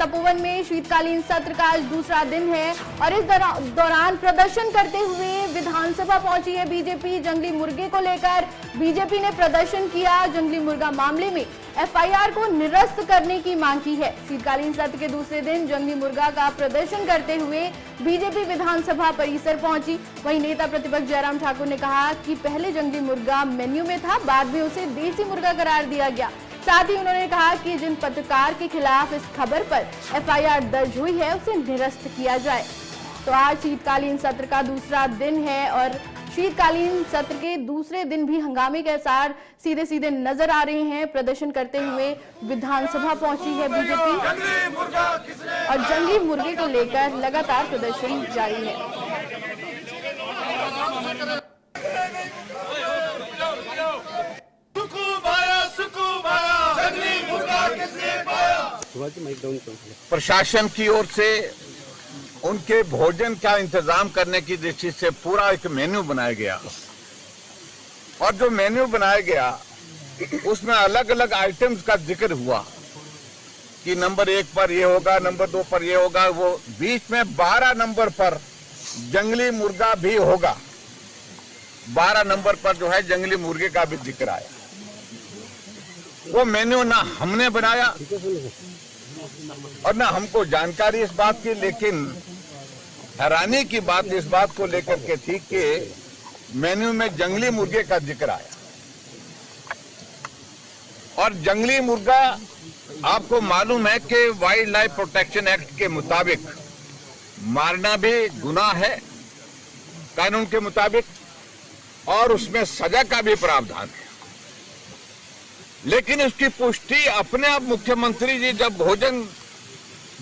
तपोवन में शीतकालीन सत्र का आज दूसरा दिन है और इस दौरान प्रदर्शन करते हुए विधानसभा पहुंची है बीजेपी। जंगली मुर्गे को लेकर बीजेपी ने प्रदर्शन किया। जंगली मुर्गा मामले में एफआईआर को निरस्त करने की मांग की है। शीतकालीन सत्र के दूसरे दिन जंगली मुर्गा का प्रदर्शन करते हुए बीजेपी विधानसभा परिसर पहुंची। वहीं नेता प्रतिपक्ष जयराम ठाकुर ने कहा कि पहले जंगली मुर्गा मेन्यू में था, बाद में उसे देसी मुर्गा करार दिया गया। साथ ही उन्होंने कहा कि जिन पत्रकार के खिलाफ इस खबर पर एफआईआर दर्ज हुई है उसे निरस्त किया जाए। तो आज शीतकालीन सत्र का दूसरा दिन है और शीतकालीन सत्र के दूसरे दिन भी हंगामे के आसार सीधे सीधे नजर आ रहे हैं। प्रदर्शन करते हुए विधानसभा पहुंची है बीजेपी और जंगली मुर्गे को लेकर लगातार प्रदर्शन जारी है। प्रशासन की ओर से उनके भोजन का इंतजाम करने की दृष्टि से पूरा एक मेन्यू बनाया गया और जो मेन्यू बनाया गया उसमें अलग अलग आइटम्स का जिक्र हुआ कि नंबर 1 पर ये होगा, नंबर 2 पर ये होगा। वो बीच में 12 नंबर पर जंगली मुर्गा भी होगा। 12 नंबर पर जो है जंगली मुर्गे का भी जिक्र आया। वो मेन्यू ना हमने बनाया और ना हमको जानकारी इस बात की, लेकिन हैरानी की बात इस बात को लेकर के थी कि मेन्यू में जंगली मुर्गे का जिक्र आया और जंगली मुर्गा आपको मालूम है कि वाइल्ड लाइफ प्रोटेक्शन एक्ट के मुताबिक मारना भी गुनाह है कानून के मुताबिक और उसमें सजा का भी प्रावधान है। लेकिन उसकी पुष्टि अपने आप मुख्यमंत्री जी जब भोजन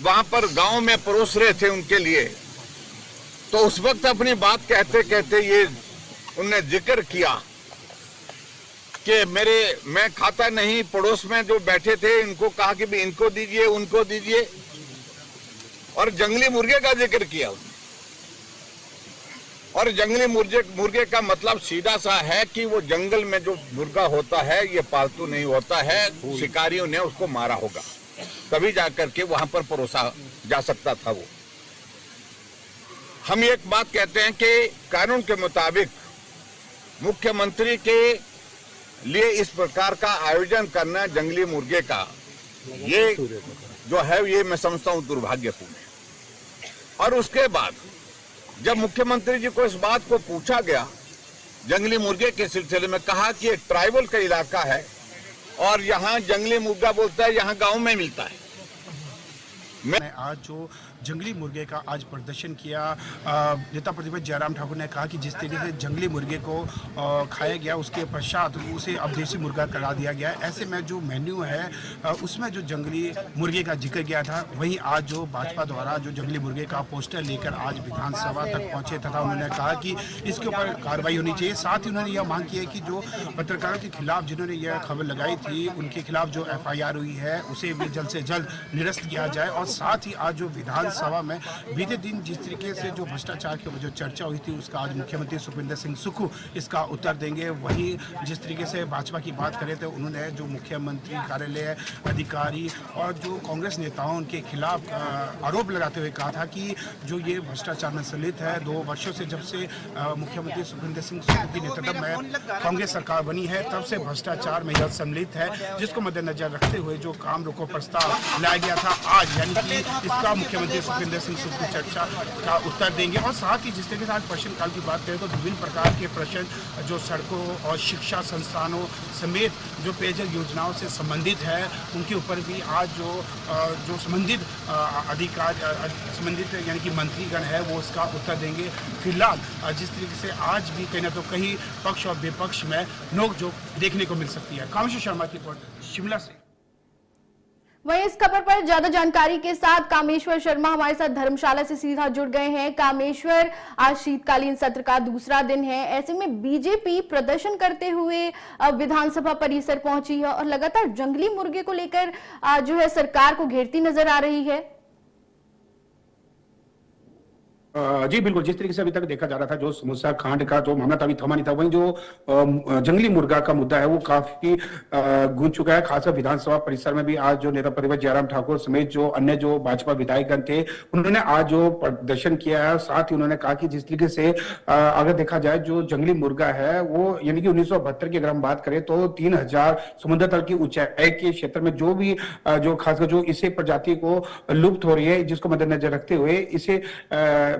वहां पर गांव में परोस रहे थे उनके लिए, तो उस वक्त अपनी बात कहते कहते ये उनने जिक्र किया कि मैं खाता नहीं, पड़ोस में जो बैठे थे इनको कहा कि भी इनको दीजिए, उनको दीजिए, और जंगली मुर्गे का जिक्र किया उसने। और जंगली मुर्गे का मतलब सीधा सा है कि वो जंगल में जो मुर्गा होता है ये पालतू नहीं होता है, शिकारियों ने उसको मारा होगा तभी जाकर के वहां पर परोसा जा सकता था। वो हम एक बात कहते हैं कि कानून के मुताबिक मुख्यमंत्री के लिए इस प्रकार का आयोजन करना जंगली मुर्गे का, ये जो है ये मैं समझता हूं दुर्भाग्यपूर्ण है। और उसके बाद जब मुख्यमंत्री जी को इस बात को पूछा गया जंगली मुर्गे के सिलसिले में, कहा कि एक ट्राइबल का इलाका है और यहाँ जंगली मुर्गा बोलता है, यहाँ गांव में मिलता है। मैं आज जो जंगली मुर्गे का आज प्रदर्शन किया, नेता प्रतिपक्ष जयराम ठाकुर ने कहा कि जिस तरीके से जंगली मुर्गे को खाया गया उसके पश्चात उसे अब देसी मुर्गा करा दिया गया। ऐसे में जो मेन्यू है उसमें जो जंगली मुर्गे का जिक्र किया था, वहीं आज जो भाजपा द्वारा जो जंगली मुर्गे का पोस्टर लेकर आज विधानसभा तक पहुंचे तथा उन्होंने कहा कि इसके ऊपर कार्रवाई होनी चाहिए। साथ ही उन्होंने यह मांग की है कि जो पत्रकारों के खिलाफ जिन्होंने यह खबर लगाई थी उनके खिलाफ जो एफआईआर हुई है उसे भी जल्द से जल्द निरस्त किया जाए। और साथ ही आज जो विधानसभा में बीते दिन जिस तरीके से जो भ्रष्टाचार की जो चर्चा हुई थी उसका आज मुख्यमंत्री सुखविंदर सिंह सुक्खू इसका उत्तर देंगे। वहीं जिस तरीके से भाजपा की बात करें तो उन्होंने जो मुख्यमंत्री कार्यालय अधिकारी और जो कांग्रेस नेताओं उनके खिलाफ आरोप लगाते हुए कहा था कि जो ये भ्रष्टाचार में संलिप्त है। 2 वर्षों से जब से मुख्यमंत्री सुखविंदर सिंह सुक्खू की नेतृत्व में कांग्रेस सरकार बनी है तब से भ्रष्टाचार में यह सम्मिलित है, जिसको मद्देनजर रखते हुए जो काम रोको प्रस्ताव लाया गया था आज, यानी कि इसका मुख्यमंत्री सुखविंदर सिंह सुक्खू चर्चा का उत्तर देंगे। और साथ ही जिस तरीके से आज प्रश्नकाल की बात करें तो विभिन्न प्रकार के प्रश्न जो सड़कों और शिक्षा संस्थानों समेत जो पेयजल योजनाओं से संबंधित है उनके ऊपर भी आज जो संबंधित संबंधित यानी कि मंत्रीगण है वो उसका उत्तर देंगे। फिलहाल जिस तरीके से आज भी कहीं ना तो कहीं पक्ष और विपक्ष में नोकझोंक देखने को मिल सकती है। कामेश्वर शर्मा की रिपोर्ट शिमला से। वहीं इस खबर पर ज्यादा जानकारी के साथ कामेश्वर शर्मा हमारे साथ धर्मशाला से सीधा जुड़ गए हैं। कामेश्वर, आज शीतकालीन सत्र का दूसरा दिन है, ऐसे में बीजेपी प्रदर्शन करते हुए विधानसभा परिसर पहुंची है और लगातार जंगली मुर्गे को लेकर जो है सरकार को घेरती नजर आ रही है। जी बिल्कुल, जिस तरीके से अभी तक देखा जा रहा था, जो समूसा कांड का जो मामला था अभी थमा नहीं था, वहीं जो जंगली मुर्गा का मुद्दा है वो काफी गूंज चुका है। खासकर विधानसभा परिसर में भी आज जो नेता प्रतिपक्ष जयराम ठाकुर समेत जो अन्य जो भाजपा विधायकगण थे, उन्होंने आज जो प्रदर्शन किया है, साथ ही उन्होंने कहा कि जिस तरीके से अगर देखा जाए जो जंगली मुर्गा है वो यानी कि 1972 की अगर हम बात करें तो 3000 समुद्र तल की ऊंचाई के क्षेत्र में जो भी जो खासकर जो इसे प्रजाति को लुप्त हो रही है, जिसको मद्देनजर रखते हुए इसे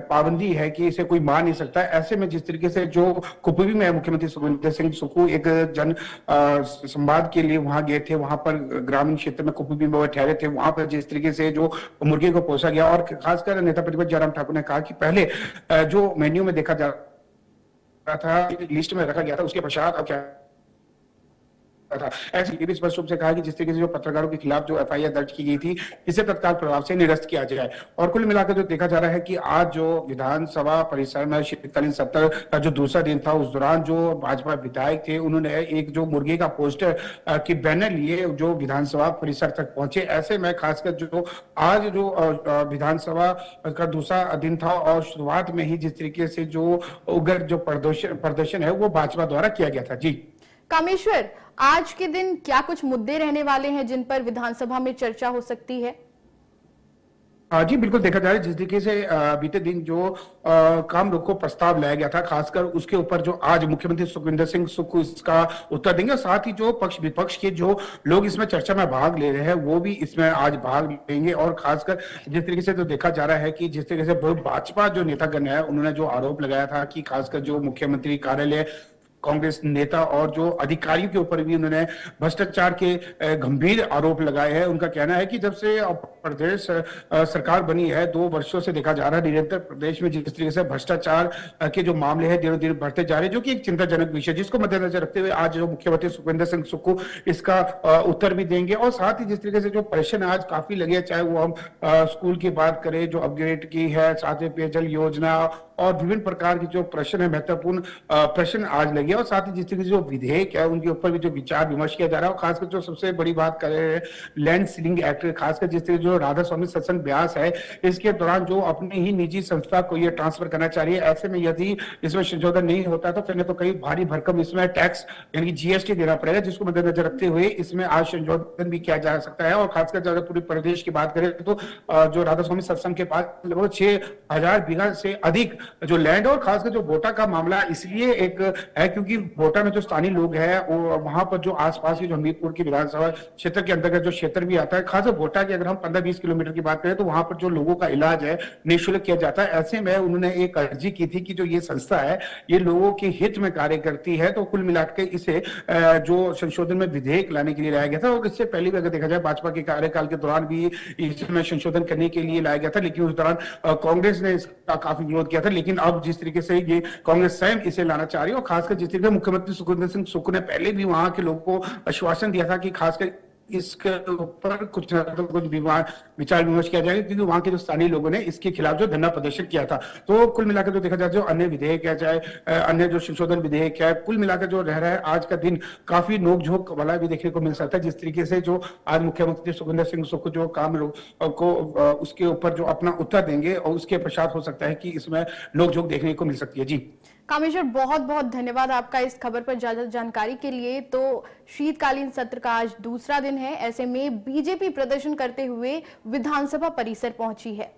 पाबंदी है कि इसे कोई मार नहीं सकता। ऐसे में जिस तरीके से जो कुपवी में मुख्यमंत्री सुखविंदर सिंह सुक्खू एक जन संवाद के लिए वहां गए थे, वहां पर ग्रामीण क्षेत्र में कुपवी में वो ठहरे थे, वहां पर जिस तरीके से जो मुर्गे को पोसा गया और खासकर नेता प्रतिपक्ष जयराम ठाकुर ने कहा कि पहले जो मेन्यू में देखा जा रहा था, लिस्ट में रखा गया था, उसके पश्चात अब क्या था। ऐसे ये भी स्पष्ट रूप से कहा कि जिस तरीके से जो पत्रकारों के खिलाफ जो एफआईआर दर्ज की गई थी, इसे तत्काल प्रभाव से निरस्त किया जाए। और कुल मिलाकर जो देखा जा रहा है कि आज जो विधानसभा परिसर में शीतकालीन सत्र का जो दूसरा दिन था, उस दौरान जो भाजपा विधायक थे, उन्होंने एक जो मुर्गे का पोस्टर के बैनर लिए जो विधानसभा परिसर तक पहुंचे। ऐसे में खासकर जो आज जो विधानसभा का दूसरा दिन था और शुरुआत में ही जिस तरीके से जो उग्र जो प्रदर्शन है वो भाजपा द्वारा किया गया था। जी कामेश्वर, आज के दिन क्या कुछ मुद्दे रहने वाले हैं जिन पर विधानसभा में चर्चा हो सकती है? जी बिल्कुल, देखा जाए जिस तरीके से बीते दिन जो काम रोको प्रस्ताव लाया गया था, खासकर उसके ऊपर जो आज मुख्यमंत्री सुखविंदर सिंह सुक्खू इसका उत्तर देंगे, साथ ही जो पक्ष विपक्ष के जो लोग इसमें चर्चा में भाग ले रहे हैं वो भी इसमें आज भाग लेंगे। और खासकर जिस तरीके से तो देखा जा रहा है कि जिस तरीके से भाजपा जो नेतागण है, उन्होंने जो आरोप लगाया था कि खासकर जो मुख्यमंत्री कार्यालय, कांग्रेस नेता और जो अधिकारियों के ऊपर भी उन्होंने भ्रष्टाचार के गंभीर आरोप लगाए हैं। उनका कहना है कि जब से प्रदेश सरकार बनी है, 2 वर्षों से देखा जा रहा है निरंतर प्रदेश में जिस तरीके से भ्रष्टाचार के जो मामले हैं धीरे धीरे बढ़ते जा रहे हैं, जो कि एक चिंताजनक विषय, जिसको मद्देनजर रखते हुए आज जो मुख्यमंत्री सुखविंदर सिंह सुक्खू इसका उत्तर भी देंगे। और साथ ही जिस तरीके से जो प्रश्न आज काफी लगे, चाहे वो हम स्कूल की बात करें जो अपग्रेड की है, साथ ही पेयजल योजना और विभिन्न प्रकार के जो प्रश्न है, महत्वपूर्ण प्रश्न आज लगे। और साथ ही जिस तरीके से जो विधेयक है उनके ऊपर भी जो विचार विमर्श किया जा रहा है। और खासकर जो सबसे बड़ी बात कर रहे हैं लैंड सीलिंग एक्ट, खासकर जिस तरीके जो राधा स्वामी सत्संग ब्यास है, इसके दौरान जो अपनी ही निजी संस्था को ये ट्रांसफर करना चाह रही है। ऐसे में यदि इसमें संशोधन नहीं होता तो फिर तो कई भारी भरकम इसमें टैक्स यानी कि जीएसटी देना पड़ेगा, जिसको मद्देनजर रखते हुए इसमें आज संशोधन भी किया जा सकता है। और खासकर अगर पूरे प्रदेश की बात करें तो जो राधा स्वामी सत्संग के पास लगभग 6000 बीघा से अधिक जो लैंड, और खासकर जो वोटा का मामला इसलिए एक है क्योंकि वोटा में जो स्थानीय लोग हैं वहां पर जो आसपास की जो हमीरपुर की विधानसभा क्षेत्र के अंतर्गत जो क्षेत्र भी आता है, खासकर वोटा की अगर हम 15-20 किलोमीटर की बात करें तो वहां पर जो लोगों का इलाज है निःशुल्क किया जाता है। ऐसे में उन्होंने एक अर्जी की थी कि जो ये संस्था है ये लोगों के हित में कार्य करती है। तो कुल मिलाकर इसे जो संशोधन में विधेयक लाने के लिए लाया गया था, और इससे पहले भी अगर देखा जाए भाजपा के कार्यकाल के दौरान भी इसमें संशोधन करने के लिए लाया गया था, लेकिन उस दौरान कांग्रेस ने इसका काफी विरोध किया था। लेकिन अब जिस तरीके से ये कांग्रेस स्वयं इसे लाना चाह रही है, और खासकर जिस तरीके से मुख्यमंत्री सुखविंदर सिंह सुक्खू ने पहले भी वहां के लोगों को आश्वासन दिया था कि खासकर इसके ऊपर कुछ न कुछ विचार विमर्श किया जाएगा, क्योंकि वहां के जो स्थानीय लोगों ने इसके खिलाफ जो धरना प्रदर्शन किया था। तो कुल मिलाकर जो देखा जाए जो अन्य विधेयक है, चाहे अन्य जो संशोधन विधेयक है, कुल मिलाकर जो रह रहा है आज का दिन काफी नोकझोंक वाला भी देखने को मिल सकता है। जिस तरीके से जो आज मुख्यमंत्री सुखविंदर सिंह सुक्खू जो काम को उसके ऊपर जो अपना उत्तर देंगे और उसके पश्चात हो सकता है कि इसमें नोकझोंक देखने को मिल सकती है। जी कामेश्वर, बहुत बहुत धन्यवाद आपका इस खबर पर ज्यादा जानकारी के लिए। तो शीतकालीन सत्र का आज दूसरा दिन है, ऐसे में बीजेपी प्रदर्शन करते हुए विधानसभा परिसर पहुंची है।